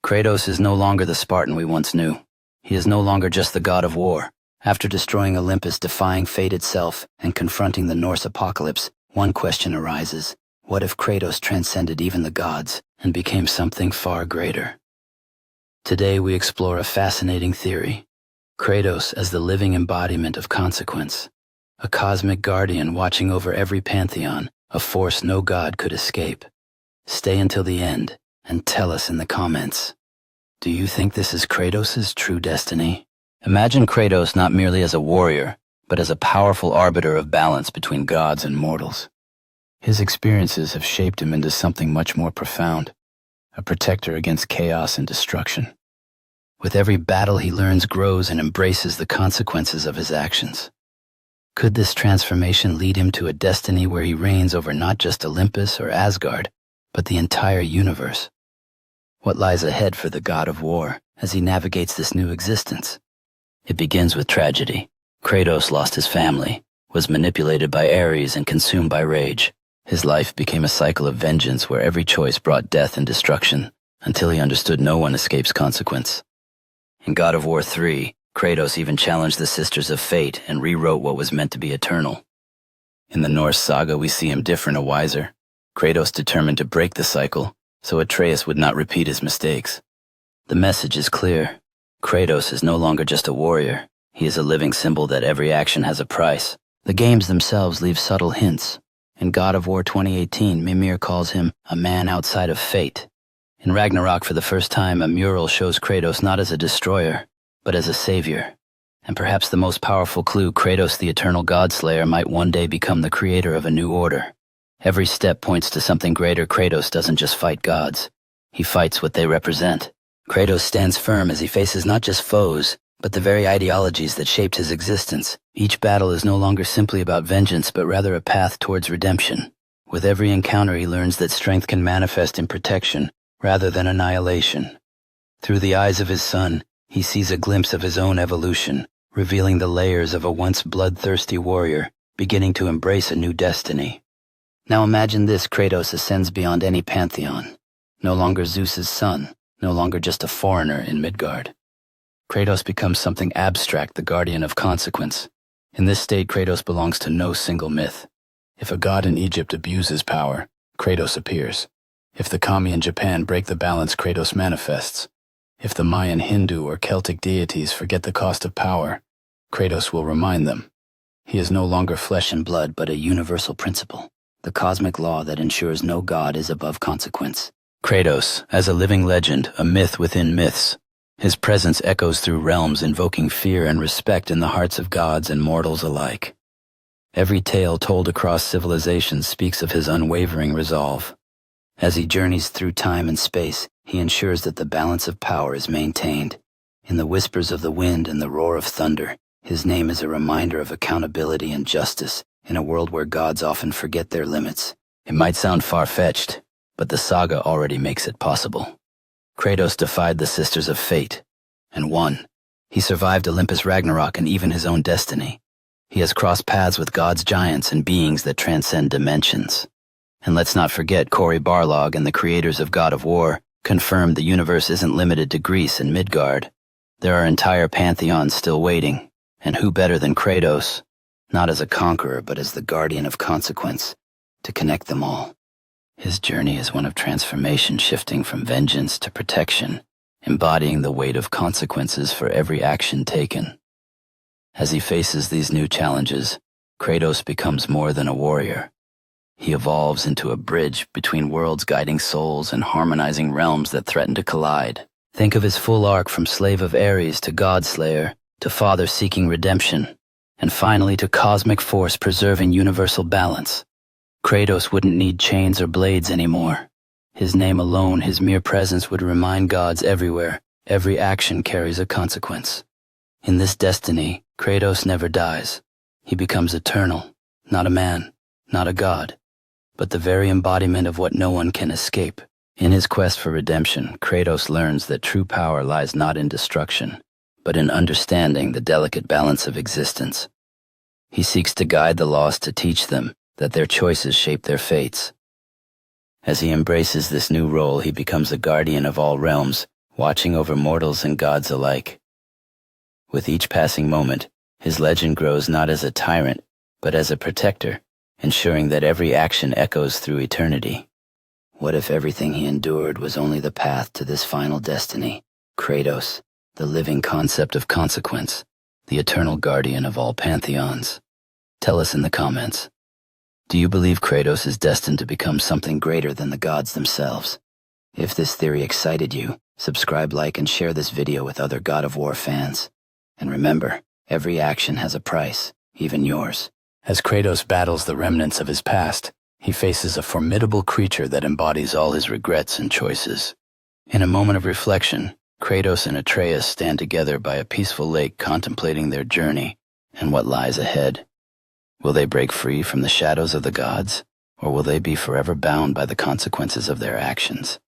Kratos is no longer the Spartan we once knew. He is no longer just the god of war. After destroying Olympus, defying fate itself, and confronting the Norse apocalypse, one question arises. What if Kratos transcended even the gods and became something far greater? Today we explore a fascinating theory. Kratos as the living embodiment of consequence. A cosmic guardian watching over every pantheon, a force no god could escape. Stay until the end and tell us in the comments. Do you think this is Kratos' true destiny? Imagine Kratos not merely as a warrior, but as a powerful arbiter of balance between gods and mortals. His experiences have shaped him into something much more profound, a protector against chaos and destruction. With every battle he learns, grows, and embraces the consequences of his actions. Could this transformation lead him to a destiny where he reigns over not just Olympus or Asgard, but the entire universe? What lies ahead for the god of war as he navigates this new existence? It begins with tragedy. Kratos lost his family, was manipulated by Ares, and consumed by rage. His life became a cycle of vengeance where every choice brought death and destruction, until he understood no one escapes consequence. In God of War 3, Kratos even challenged the Sisters of Fate and rewrote what was meant to be eternal. In the Norse saga, we see him different and wiser. Kratos determined to break the cycle, so Atreus would not repeat his mistakes. The message is clear. Kratos is no longer just a warrior. He is a living symbol that every action has a price. The games themselves leave subtle hints. In God of War 2018, Mimir calls him a man outside of fate. In Ragnarok, for the first time, a mural shows Kratos not as a destroyer, but as a savior. And perhaps the most powerful clue, Kratos the eternal godslayer might one day become the creator of a new order. Every step points to something greater. Kratos doesn't just fight gods. He fights what they represent. Kratos stands firm as he faces not just foes, but the very ideologies that shaped his existence. Each battle is no longer simply about vengeance, but rather a path towards redemption. With every encounter, he learns that strength can manifest in protection, rather than annihilation. Through the eyes of his son, he sees a glimpse of his own evolution, revealing the layers of a once bloodthirsty warrior, beginning to embrace a new destiny. Now imagine this: Kratos ascends beyond any pantheon. No longer Zeus's son, no longer just a foreigner in Midgard. Kratos becomes something abstract, the guardian of consequence. In this state, Kratos belongs to no single myth. If a god in Egypt abuses power, Kratos appears. If the kami in Japan break the balance, Kratos manifests. If the Mayan, Hindu, or Celtic deities forget the cost of power, Kratos will remind them. He is no longer flesh and blood, but a universal principle, the cosmic law that ensures no god is above consequence. Kratos, as a living legend, a myth within myths. His presence echoes through realms, invoking fear and respect in the hearts of gods and mortals alike. Every tale told across civilizations speaks of his unwavering resolve. As he journeys through time and space, he ensures that the balance of power is maintained. In the whispers of the wind and the roar of thunder, his name is a reminder of accountability and justice in a world where gods often forget their limits. It might sound far-fetched, but the saga already makes it possible. Kratos defied the Sisters of Fate, and won. He survived Olympus Ragnarok and even his own destiny. He has crossed paths with gods, giants, and beings that transcend dimensions. And let's not forget Cory Barlog and the creators of God of War confirmed the universe isn't limited to Greece and Midgard. There are entire pantheons still waiting, and who better than Kratos, not as a conqueror but as the guardian of consequence, to connect them all. His journey is one of transformation, shifting from vengeance to protection, embodying the weight of consequences for every action taken. As he faces these new challenges, Kratos becomes more than a warrior. He evolves into a bridge between worlds, guiding souls and harmonizing realms that threaten to collide. Think of his full arc from slave of Ares to godslayer, to father seeking redemption, and finally to cosmic force preserving universal balance. Kratos wouldn't need chains or blades anymore. His name alone, his mere presence, would remind gods everywhere, every action carries a consequence. In this destiny, Kratos never dies. He becomes eternal, not a man, not a god, but the very embodiment of what no one can escape. In his quest for redemption, Kratos learns that true power lies not in destruction, but in understanding the delicate balance of existence. He seeks to guide the lost, to teach them that their choices shape their fates. As he embraces this new role, he becomes the guardian of all realms, watching over mortals and gods alike. With each passing moment, his legend grows not as a tyrant, but as a protector, ensuring that every action echoes through eternity. What if everything he endured was only the path to this final destiny? Kratos, the living concept of consequence, the eternal guardian of all pantheons. Tell us in the comments. Do you believe Kratos is destined to become something greater than the gods themselves? If this theory excited you, subscribe, like, and share this video with other God of War fans. And remember, every action has a price, even yours. As Kratos battles the remnants of his past, he faces a formidable creature that embodies all his regrets and choices. In a moment of reflection, Kratos and Atreus stand together by a peaceful lake contemplating their journey and what lies ahead. Will they break free from the shadows of the gods, or will they be forever bound by the consequences of their actions?